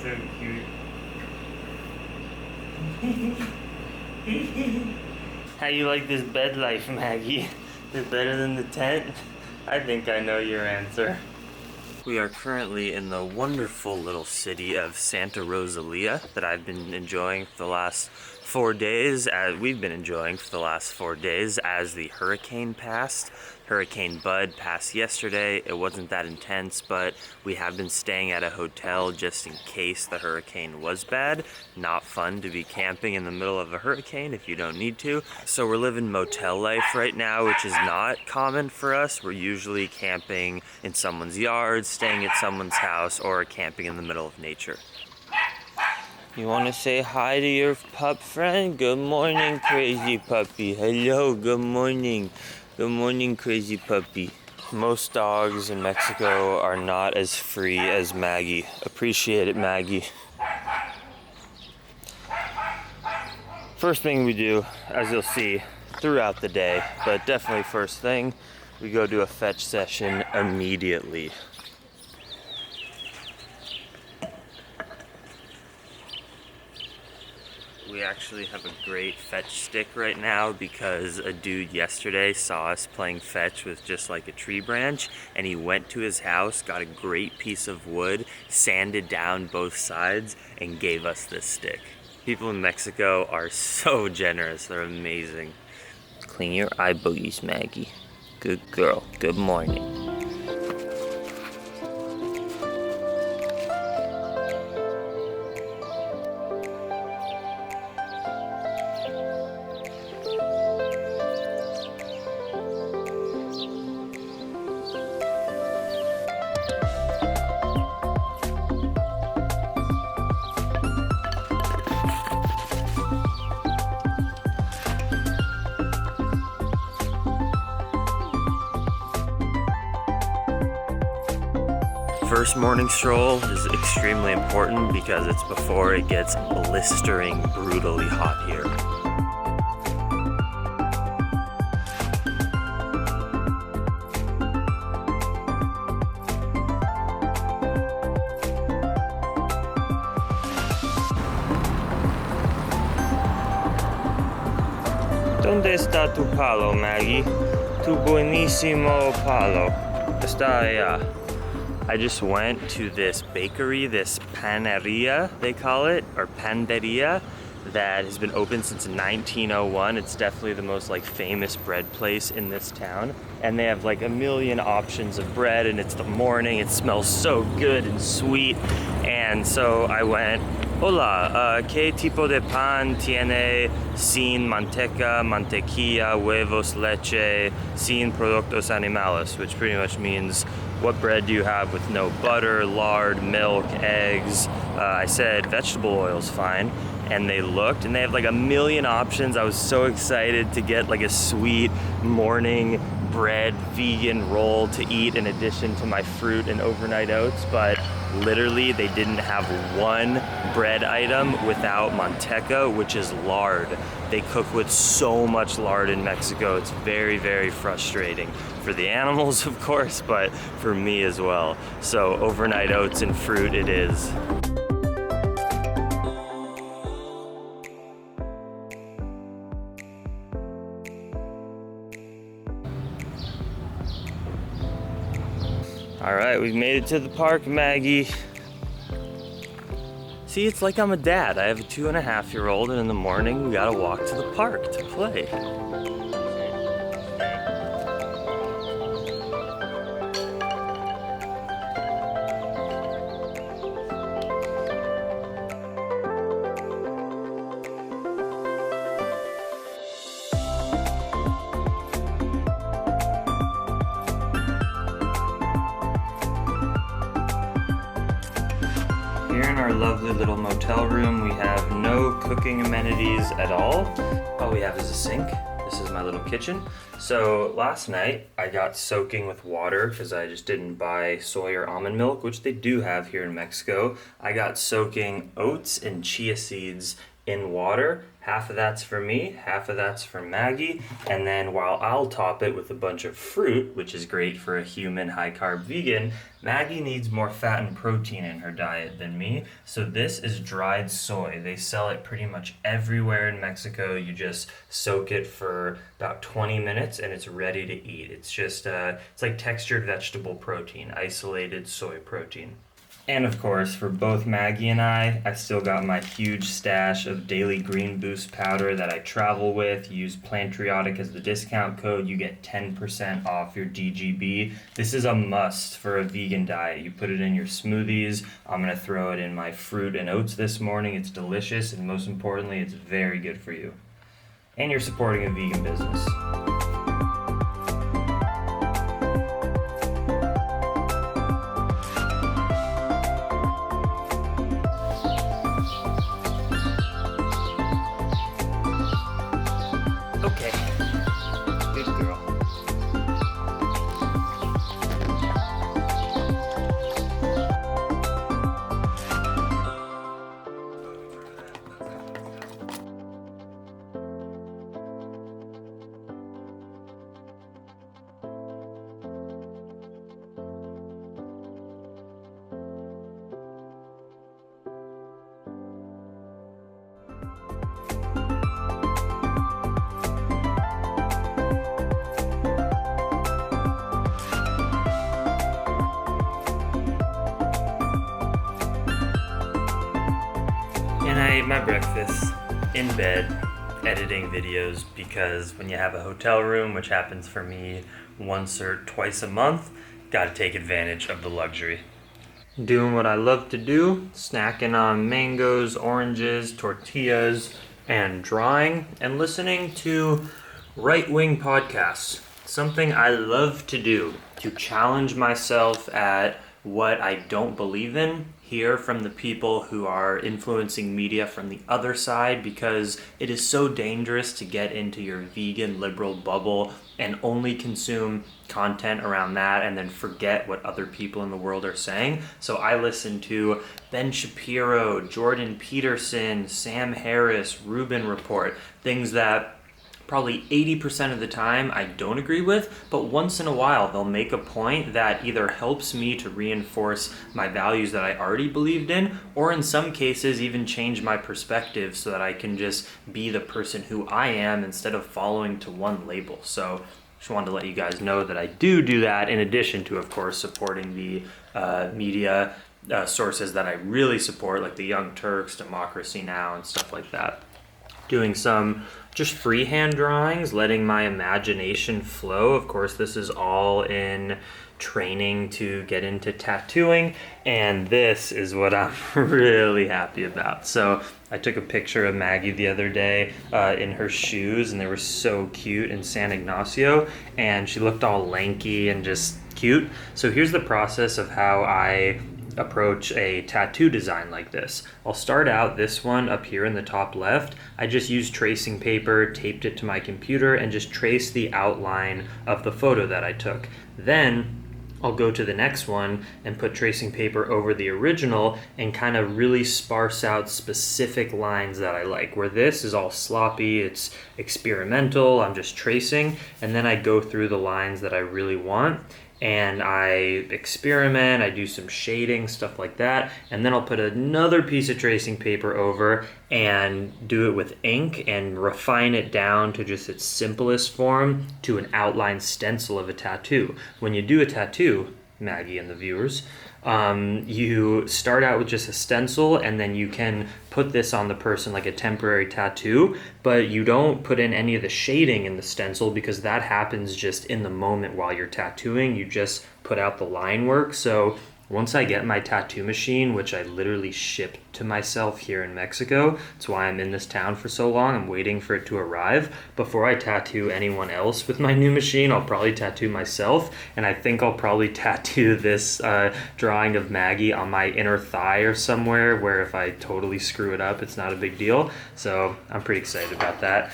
so cute. How you like this bed life, Maggie? Is it better than the tent? I think I know your answer. We are currently in the wonderful little city of Santa Rosalia that I've been enjoying for the last 4 days, as we've been enjoying for the last 4 days as the hurricane passed. Hurricane Bud passed yesterday. It wasn't that intense, but we have been staying at a hotel just in case the hurricane was bad. Not fun to be camping in the middle of a hurricane if you don't need to. So we're living motel life right now, which is not common for us. We're usually camping in someone's yard, staying at someone's house, or camping in the middle of nature. You want to say hi to your pup friend? Good morning, crazy puppy. Hello, good morning. Good morning, crazy puppy. Most dogs in Mexico are not as free as Maggie. Appreciate it, Maggie. First thing we do, as you'll see throughout the day, but definitely first thing, we go do a fetch session immediately. We actually have a great fetch stick right now because a dude yesterday saw us playing fetch with just like a tree branch, and he went to his house, got a great piece of wood, sanded down both sides, and gave us this stick. People in Mexico are so generous. They're amazing. Clean your eye boogies, Maggie. Good girl. Good morning. First morning stroll is extremely important because it's before it gets blistering, brutally hot here. ¿Dónde está tu palo, Maggie? Tu buenísimo palo. Está allá. I just went to this bakery, this paneria, they call it, or panderia, that has been open since 1901. It's definitely the most like famous bread place in this town. And they have like a million options of bread, and it's the morning, it smells so good and sweet. And so I went, hola, ¿qué tipo de pan tiene sin manteca, mantequilla, huevos, leche, sin productos animales? Which pretty much means, what bread do you have with no butter, lard, milk, eggs? I said vegetable oil's fine. And they looked, and they have like a million options. I was so excited to get like a sweet morning bread vegan roll to eat in addition to my fruit and overnight oats, but literally they didn't have one bread item without manteca, which is lard. They cook with so much lard in Mexico. It's very, very frustrating for the animals, of course, but for me as well. So overnight oats and fruit it is. All right, we've made it to the park, Maggie. See, it's like I'm a dad. I have a 2.5-year-old, and in the morning we gotta walk to the park to play. Here in our lovely little motel room, we have no cooking amenities at all. All we have is a sink. This is my little kitchen. So last night I got soaking with water because I just didn't buy soy or almond milk, which they do have here in Mexico. I got soaking oats and chia seeds in water. Half of that's for me, half of that's for Maggie, and then while I'll top it with a bunch of fruit, which is great for a human high-carb vegan, Maggie needs more fat and protein in her diet than me, so this is dried soy. They sell it pretty much everywhere in Mexico. You just soak it for about 20 minutes and it's ready to eat. It's just, it's like textured vegetable protein, isolated soy protein. And of course, for both Maggie and I still got my huge stash of daily green boost powder that I travel with. Use Plantriotic as the discount code. You get 10% off your DGB. This is a must for a vegan diet. You put it in your smoothies. I'm going to throw it in my fruit and oats this morning. It's delicious, and most importantly, it's very good for you. And you're supporting a vegan business. Okay, good girl. And I ate my breakfast in bed, editing videos, because when you have a hotel room, which happens for me once or twice a month, gotta take advantage of the luxury. Doing what I love to do, snacking on mangoes, oranges, tortillas, and drawing, and listening to right-wing podcasts. Something I love to do, to challenge myself at what I don't believe in, hear from the people who are influencing media from the other side, because it is so dangerous to get into your vegan liberal bubble and only consume content around that and then forget what other people in the world are saying. So I listen to Ben Shapiro, Jordan Peterson, Sam Harris, Rubin Report, things that probably 80% of the time I don't agree with, but once in a while they'll make a point that either helps me to reinforce my values that I already believed in, or in some cases even change my perspective so that I can just be the person who I am instead of following to one label. So just wanted to let you guys know that I do that, in addition to, of course, supporting the media sources that I really support, like the Young Turks, Democracy Now!, and stuff like that. Doing some just freehand drawings, letting my imagination flow. Of course, this is all in training to get into tattooing, and this is what I'm really happy about. So I took a picture of Maggie the other day in her shoes, and they were so cute in San Ignacio, and she looked all lanky and just cute. So here's the process of how I approach a tattoo design like this. I'll start out this one up here in the top left. I just used tracing paper, taped it to my computer, and just traced the outline of the photo that I took. Then I'll go to the next one and put tracing paper over the original and kind of really sparse out specific lines that I like. Where this is all sloppy, it's experimental, I'm just tracing, and then I go through the lines that I really want, and I experiment, I do some shading, stuff like that, and then I'll put another piece of tracing paper over and do it with ink and refine it down to just its simplest form to an outline stencil of a tattoo. When you do a tattoo, Maggie and the viewers, you start out with just a stencil, and then you can put this on the person like a temporary tattoo, but you don't put in any of the shading in the stencil because that happens just in the moment while you're tattooing. You just put out the line work. So once I get my tattoo machine, which I literally shipped to myself here in Mexico, that's why I'm in this town for so long, I'm waiting for it to arrive. Before I tattoo anyone else with my new machine, I'll probably tattoo myself, and I think I'll probably tattoo this drawing of Maggie on my inner thigh or somewhere, where if I totally screw it up, it's not a big deal. So I'm pretty excited about that.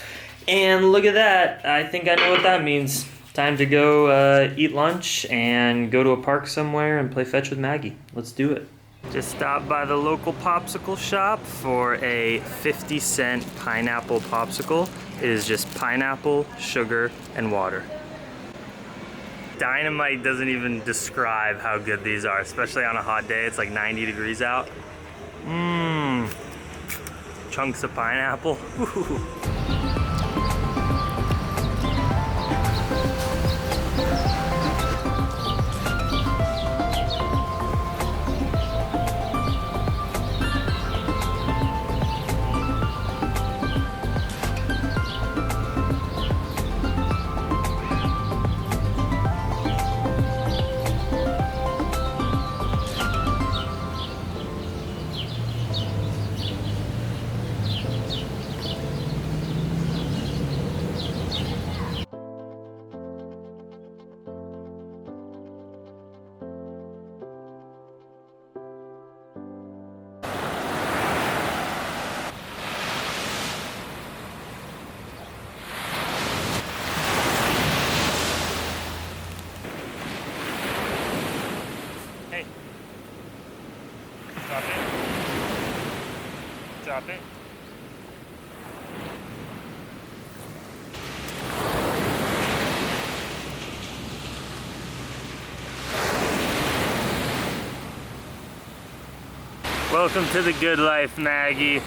And look at that, I think I know what that means. Time to go eat lunch and go to a park somewhere and play fetch with Maggie. Let's do it. Just stopped by the local popsicle shop for a 50-cent pineapple popsicle. It is just pineapple, sugar, and water. Dynamite doesn't even describe how good these are, especially on a hot day. It's like 90 degrees out. Mmm. Chunks of pineapple. Ooh. Hey. Stop it. Stop it. Welcome to the good life, Maggie.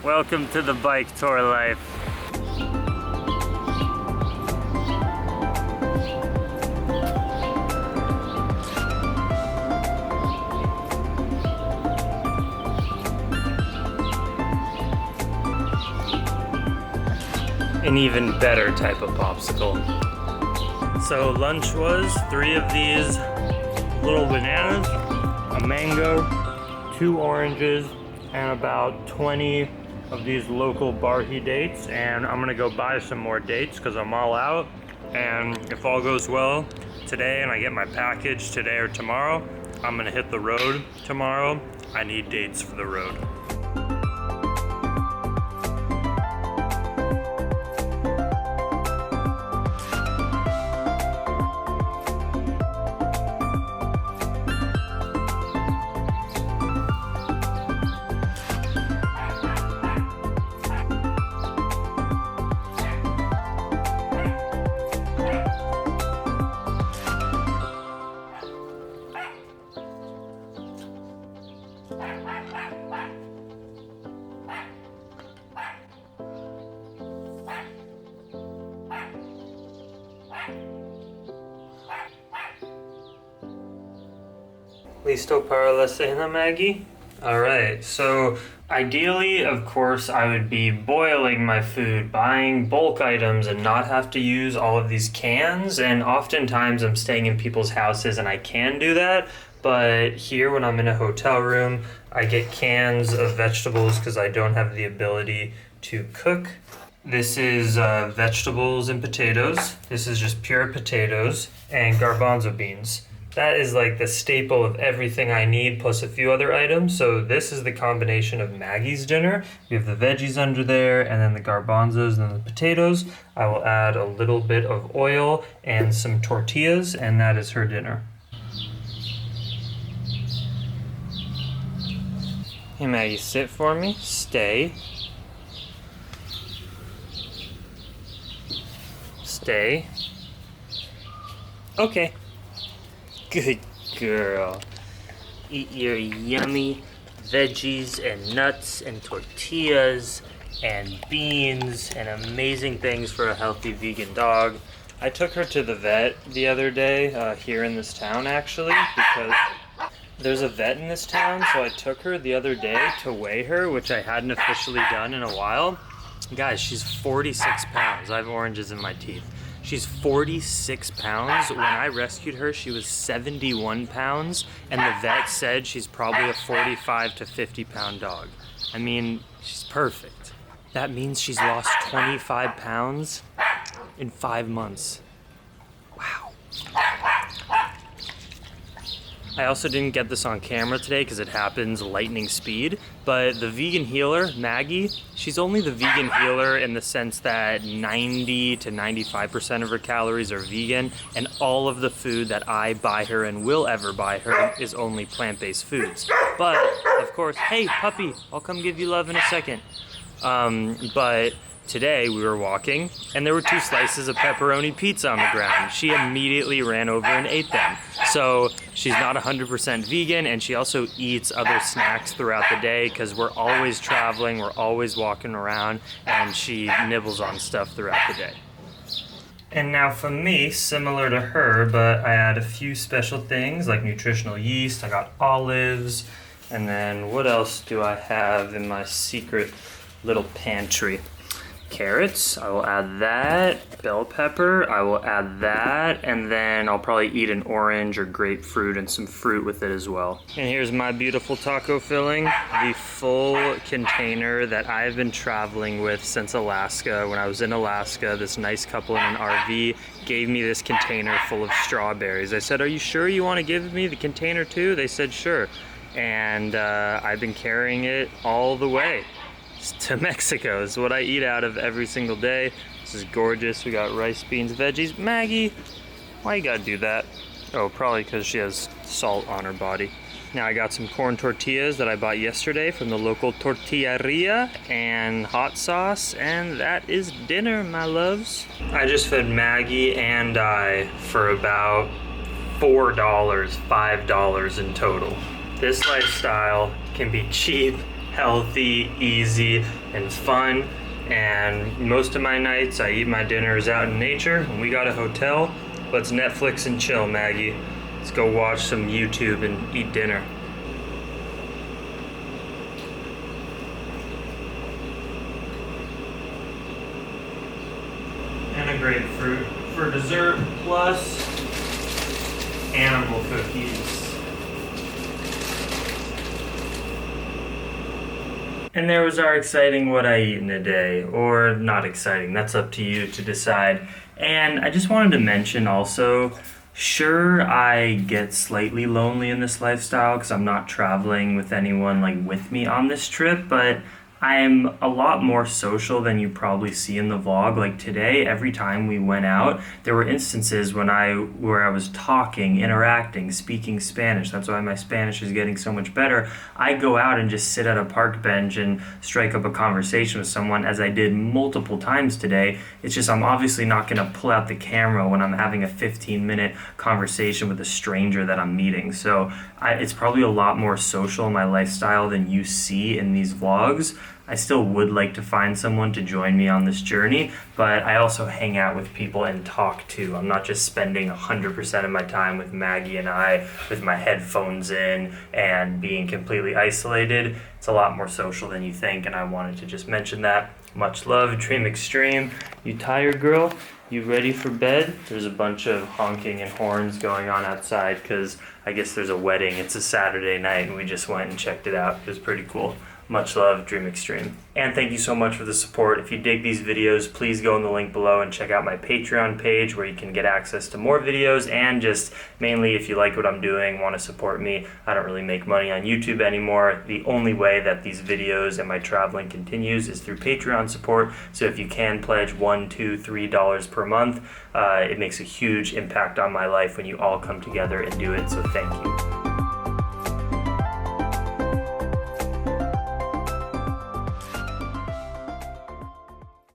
Welcome to the bike tour life. An even better type of popsicle. So lunch was 3 of these little bananas, a mango, 2 oranges, and about 20 of these local barhi dates. And I'm gonna go buy some more dates because I'm all out. And if all goes well today and I get my package today or tomorrow, I'm gonna hit the road tomorrow. I need dates for the road. Listo para la cena, Maggie? Alright, so ideally, of course, I would be boiling my food, buying bulk items, and not have to use all of these cans. And oftentimes I'm staying in people's houses and I can do that. But here, when I'm in a hotel room, I get cans of vegetables because I don't have the ability to cook. This is vegetables and potatoes. This is just pure potatoes and garbanzo beans. That is like the staple of everything I need, plus a few other items. So this is the combination of Maggie's dinner. We have the veggies under there, and then the garbanzos, and then the potatoes. I will add a little bit of oil and some tortillas, and that is her dinner. Hey Maggie, sit for me. Stay. Stay. Okay. Good girl. Eat your yummy veggies and nuts and tortillas and beans and amazing things for a healthy vegan dog. I took her to the vet the other day, here in this town actually, because there's a vet in this town, so I took her the other day to weigh her, which I hadn't officially done in a while. Guys, she's 46 pounds. I have oranges in my teeth. She's 46 pounds. When I rescued her, she was 71 pounds, and the vet said she's probably a 45 to 50 pound dog. I mean, she's perfect. That means she's lost 25 pounds in 5 months. Wow. I also didn't get this on camera today because it happens lightning speed, but the vegan healer, Maggie, she's only the vegan healer in the sense that 90 to 95% of her calories are vegan, and all of the food that I buy her and will ever buy her is only plant-based foods. But, of course, hey, puppy, I'll come give you love in a second. But today we were walking and there were 2 slices of pepperoni pizza on the ground. She immediately ran over and ate them. So she's not 100% vegan, and she also eats other snacks throughout the day because we're always traveling, we're always walking around, and she nibbles on stuff throughout the day. And now for me, similar to her, but I add a few special things like nutritional yeast, I got olives, and then what else do I have in my secret little pantry? Carrots, I will add that. Bell pepper, I will add that. And then I'll probably eat an orange or grapefruit and some fruit with it as well. And here's my beautiful taco filling, the full container that I've been traveling with since Alaska. When I was in Alaska, this nice couple in an RV gave me this container full of strawberries. I said, "Are you sure you want to give me the container too?" They said, "Sure." And I've been carrying it all the way to Mexico. This is what I eat out of every single day. This is gorgeous. We got rice, beans, veggies. Maggie, why you gotta do that? Oh, probably because she has salt on her body. Now I got some corn tortillas that I bought yesterday from the local tortilleria and hot sauce, and that is dinner, my loves. I just fed Maggie and I for about $4, $5 in total. This lifestyle can be cheap, healthy, easy, and fun, and most of my nights I eat my dinners out in nature. When we got a hotel, let's Netflix and chill, Maggie. Let's go watch some YouTube and eat dinner. And a grapefruit for dessert, plus animal cookies. And there was our exciting what I eat in a day, or not exciting, that's up to you to decide. And I just wanted to mention also, sure, I get slightly lonely in this lifestyle because I'm not traveling with anyone like with me on this trip, but I'm a lot more social than you probably see in the vlog. Like today, every time we went out, there were instances where I was talking, interacting, speaking Spanish. That's why my Spanish is getting so much better. I go out and just sit at a park bench and strike up a conversation with someone, as I did multiple times today. It's just I'm obviously not gonna pull out the camera when I'm having a 15-minute conversation with a stranger that I'm meeting. So it's probably a lot more social in my lifestyle than you see in these vlogs. I still would like to find someone to join me on this journey, but I also hang out with people and talk too. I'm not just spending 100% of my time with Maggie and I with my headphones in and being completely isolated. It's a lot more social than you think, and I wanted to just mention that. Much love, Dream Extreme. You tired, girl? You ready for bed? There's a bunch of honking and horns going on outside because I guess there's a wedding. It's a Saturday night and we just went and checked it out. It was pretty cool. Much love, Dream Extreme. And thank you so much for the support. If you dig these videos, please go in the link below and check out my Patreon page where you can get access to more videos, and just mainly if you like what I'm doing, want to support me. I don't really make money on YouTube anymore. The only way that these videos and my traveling continues is through Patreon support. So if you can pledge $1, $2, $3 per month, it makes a huge impact on my life when you all come together and do it. So thank you.